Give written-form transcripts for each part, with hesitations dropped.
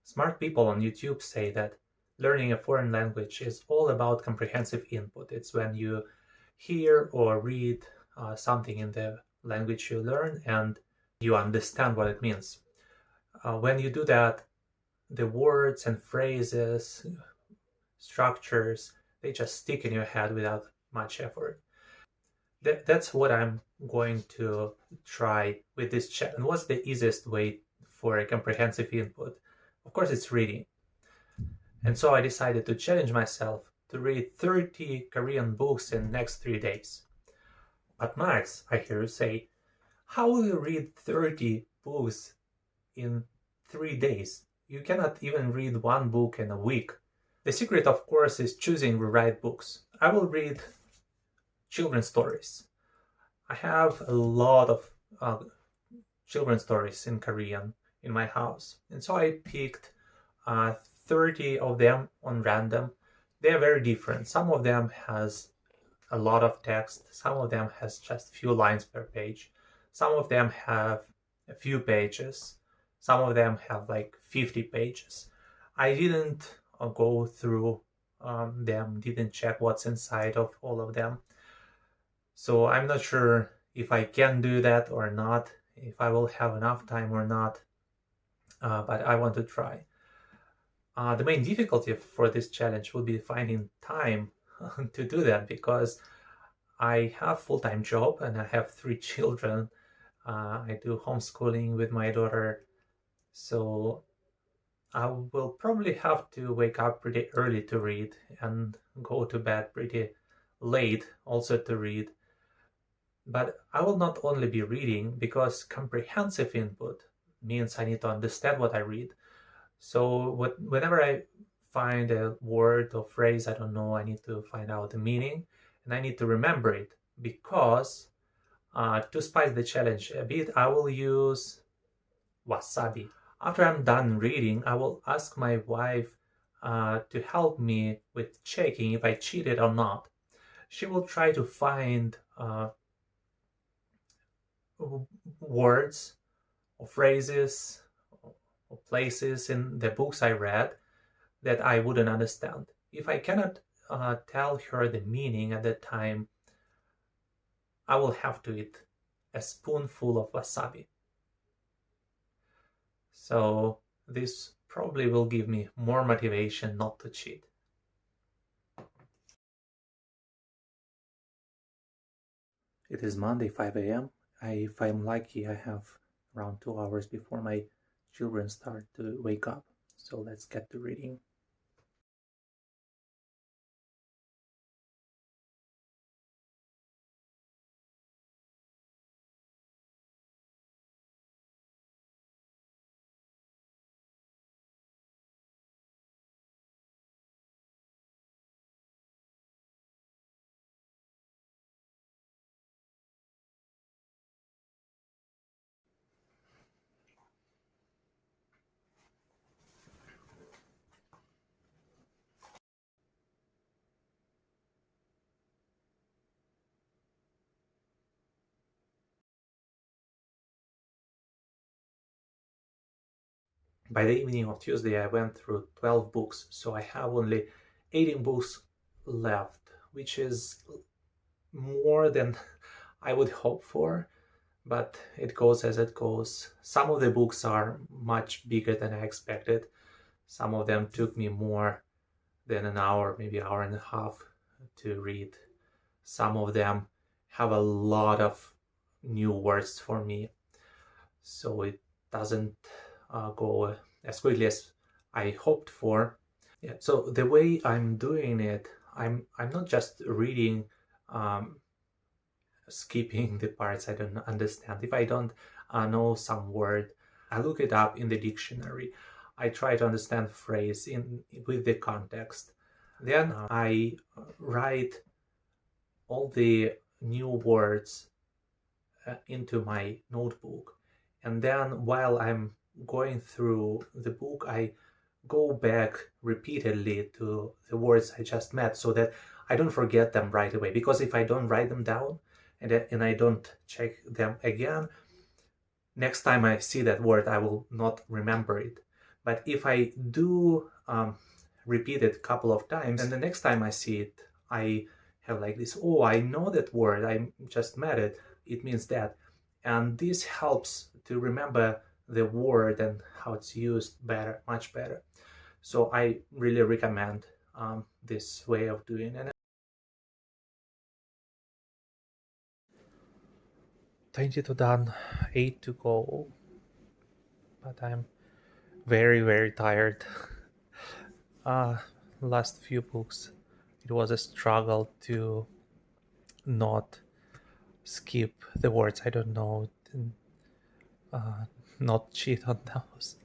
Smart people on YouTube say that learning a foreign language is all about comprehensive input. It's when you hear or read something in the language you learn and you understand what it means. When you do that, the words and phrases, structures, they just stick in your head without much effort. That's what I'm going to try with this chat. And what's the easiest way for a comprehensive input? Of course, it's reading. And so I decided to challenge myself to read 30 Korean books in the next 3 days. But Max, I hear you say, how will you read 30 books in 3 days? You cannot even read one book in a week. The secret, of course, is choosing the right books. I will read children's stories. I have a lot of children's stories in Korean in my house. And so I picked 30 of them on random. They are very different. Some of them has a lot of text. Some of them has just few lines per page. Some of them have a few pages. Some of them have like 50 pages. I didn't go through them, didn't check what's inside of all of them. So I'm not sure if I can do that or not, if I will have enough time or not, but I want to try. The main difficulty for this challenge will be finding time to do that because I have full-time job and I have 3 children. I do homeschooling with my daughter, so I will probably have to wake up pretty early to read and go to bed pretty late also to read. But I will not only be reading because comprehensive input means I need to understand what I read. So whenever I find a word or phrase I don't know, I need to find out the meaning and I need to remember it because to spice the challenge a bit, I will use wasabi. After I'm done reading, I will ask my wife to help me with checking if I cheated or not. She will try to find words or phrases or places in the books I read that I wouldn't understand. If I cannot tell her the meaning at that time, I will have to eat a spoonful of wasabi. So this probably will give me more motivation not to cheat. It is Monday, 5 a.m. If I'm lucky, I have around 2 hours before my children start to wake up. So let's get to reading. By the evening of Tuesday, I went through 12 books, so I have only 18 books left, which is more than I would hope for, but it goes as it goes. Some of the books are much bigger than I expected. Some of them took me more than an hour, maybe hour and a half to read. Some of them have a lot of new words for me, so it doesn't go as quickly as I hoped for. Yeah, so the way I'm doing it, I'm not just reading, skipping the parts I don't understand. If I don't know some word, I look it up in the dictionary. I try to understand phrase with the context. Then I write all the new words into my notebook. And then while I'm going through the book, I go back repeatedly to the words I just met so that I don't forget them right away. Because if I don't write them down, and I don't check them again, next time I see that word, I will not remember it. But if I do repeat it a couple of times, and the next time I see it, I have like this, oh, I know that word, I just met it, it means that. And this helps to remember the word and how it's used better, much better. So I really recommend this way of doing it. 22 done, 8 to go. But I'm very, very tired. Last few books, it was a struggle to not skip the words. I don't know, not cheat on those.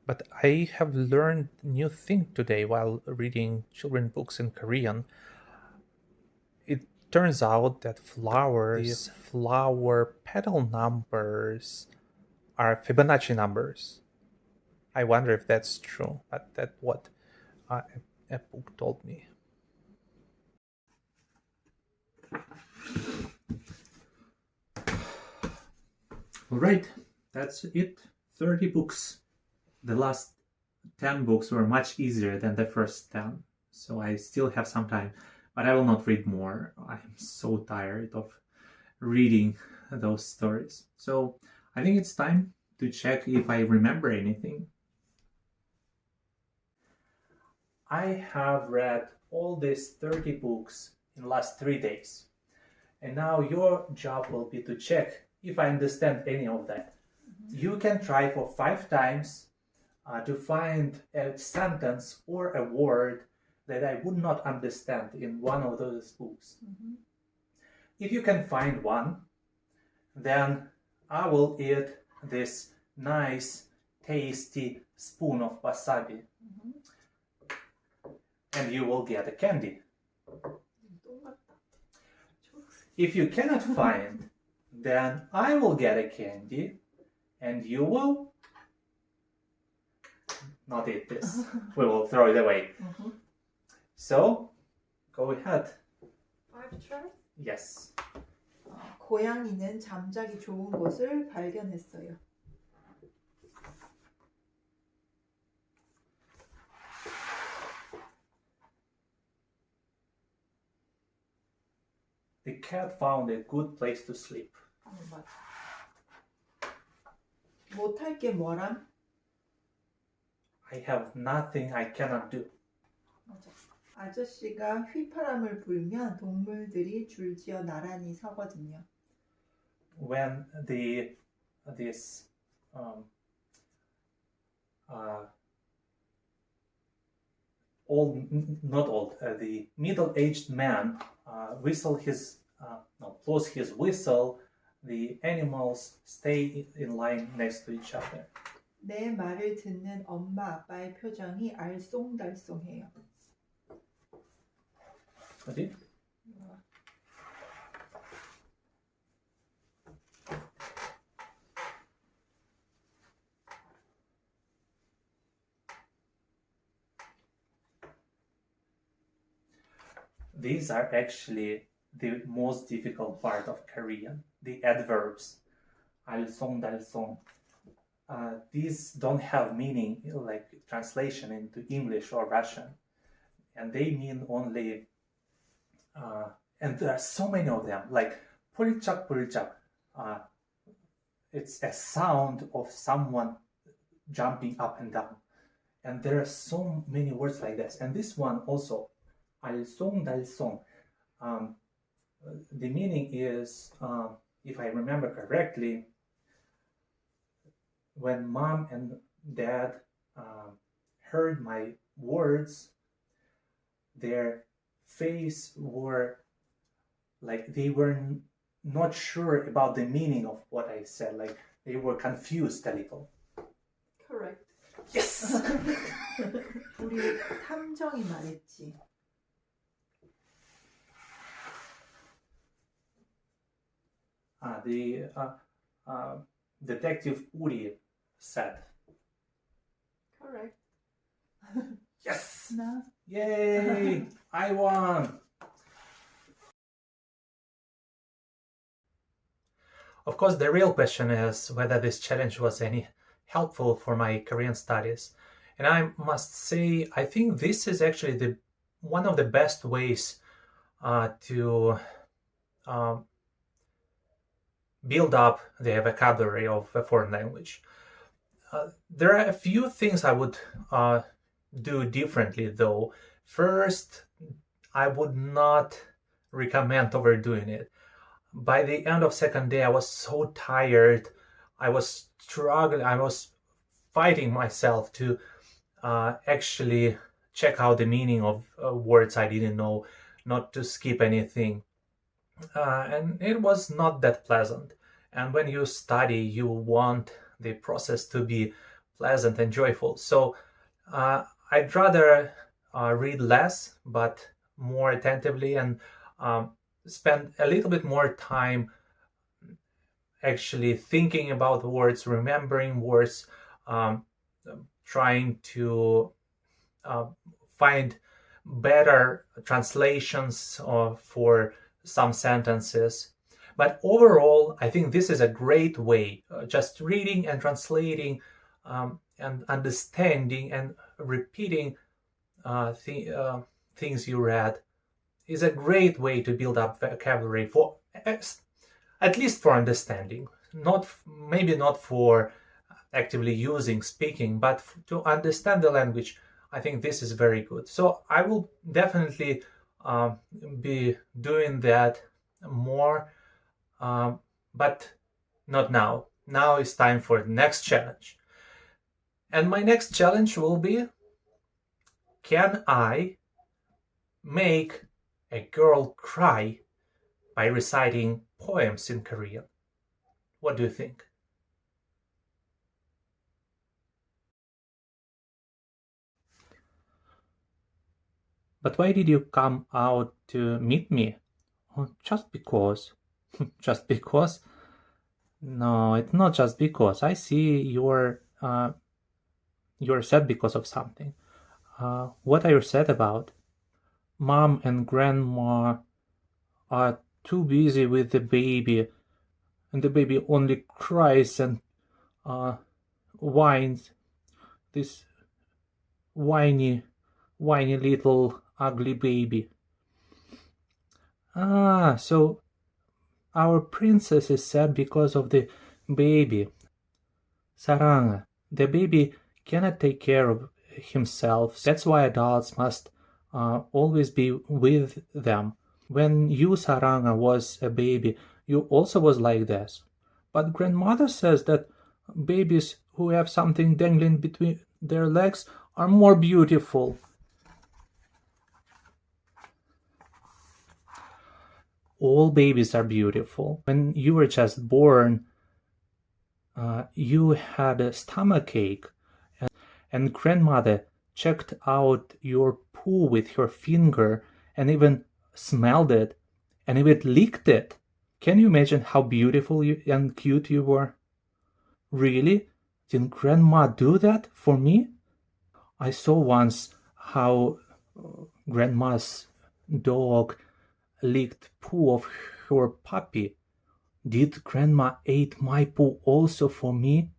But I have learned new thing today while reading children books in Korean. It turns out that flowers, the flower petal numbers are Fibonacci numbers. I wonder if that's true, but that's what a book told me. All right, that's it. 30 books. The last 10 books were much easier than the first 10, so I still have some time, but I will not read more. I'm so tired of reading those stories. So I think it's time to check if I remember anything. I have read all these 30 books in the last 3 days. And now your job will be to check if I understand any of that. You can try for 5 times to find a sentence or a word that I would not understand in one of those books. If you can find one, then I will eat this nice, tasty spoon of wasabi. And you will get a candy. If you cannot find, then I will get a candy and you will not eat this. We will throw it away. So, go ahead. 5 try? Yes. 고양이는 잠자기 좋은 곳을 발견했어요. The cat found a good place to sleep. 맞아. 못할 게 뭐람? I have nothing I cannot do. 맞아. 아저씨가 휘파람을 불면 동물들이 줄지어 나란히 서거든요. When the middle-aged man blows his whistle, the animals stay in line next to each other. 내 말을 듣는 엄마 아빠의 표정이 알쏭달쏭해요. 어디? These are actually the most difficult part of Korean, the adverbs. 알쏭, 달쏭. These don't have meaning like translation into English or Russian. And they mean only, and there are so many of them, like 폴짝폴짝. It's a sound of someone jumping up and down. And there are so many words like this. And this one also, 알쏭달쏭. The meaning is, if I remember correctly, when mom and dad heard my words, their face were like they were not sure about the meaning of what I said. Like they were confused a little. Correct. Yes! 우리 탐정이 말했지. The detective Uri said. Correct. Yes! 나. Yay! I won! Of course, the real question is whether this challenge was any helpful for my Korean studies. And I must say, I think this is actually one of the best ways to build up the vocabulary of a foreign language. There are a few things I would do differently, though. First, I would not recommend overdoing it. By the end of second day, I was so tired. I was struggling. I was fighting myself to actually check out the meaning of words I didn't know, not to skip anything. And it was not that pleasant. And when you study, you want the process to be pleasant and joyful. So I'd rather read less, but more attentively, and spend a little bit more time actually thinking about words, remembering words, trying to find better translations for some sentences. But overall, I think this is a great way. Just reading and translating and understanding and repeating things you read is a great way to build up vocabulary for at least for understanding. Maybe not for actively using, speaking, but to understand the language. I think this is very good. So I will definitely be doing that more, but not now. Now it's time for the next challenge. And my next challenge will be, can I make a girl cry by reciting poems in Korean? What do you think? But why did you come out to meet me? Oh, just because. Just because? No, it's not just because. I see you're sad because of something. What are you sad about? Mom and grandma are too busy with the baby, and the baby only cries and whines. This whiny little ugly baby. So our princess is sad because of the baby. Saranga, the baby cannot take care of himself. That's why adults must always be with them. When you, Saranga, was a baby, you also was like this. But grandmother says that babies who have something dangling between their legs are more beautiful. All babies are beautiful. When you were just born, you had a stomachache, and grandmother checked out your poo with her finger and even smelled it and even licked it. Can you imagine how beautiful and cute you were? Really? Did grandma do that for me? I saw once how grandma's dog licked poo of her puppy. Did grandma eat my poo also for me?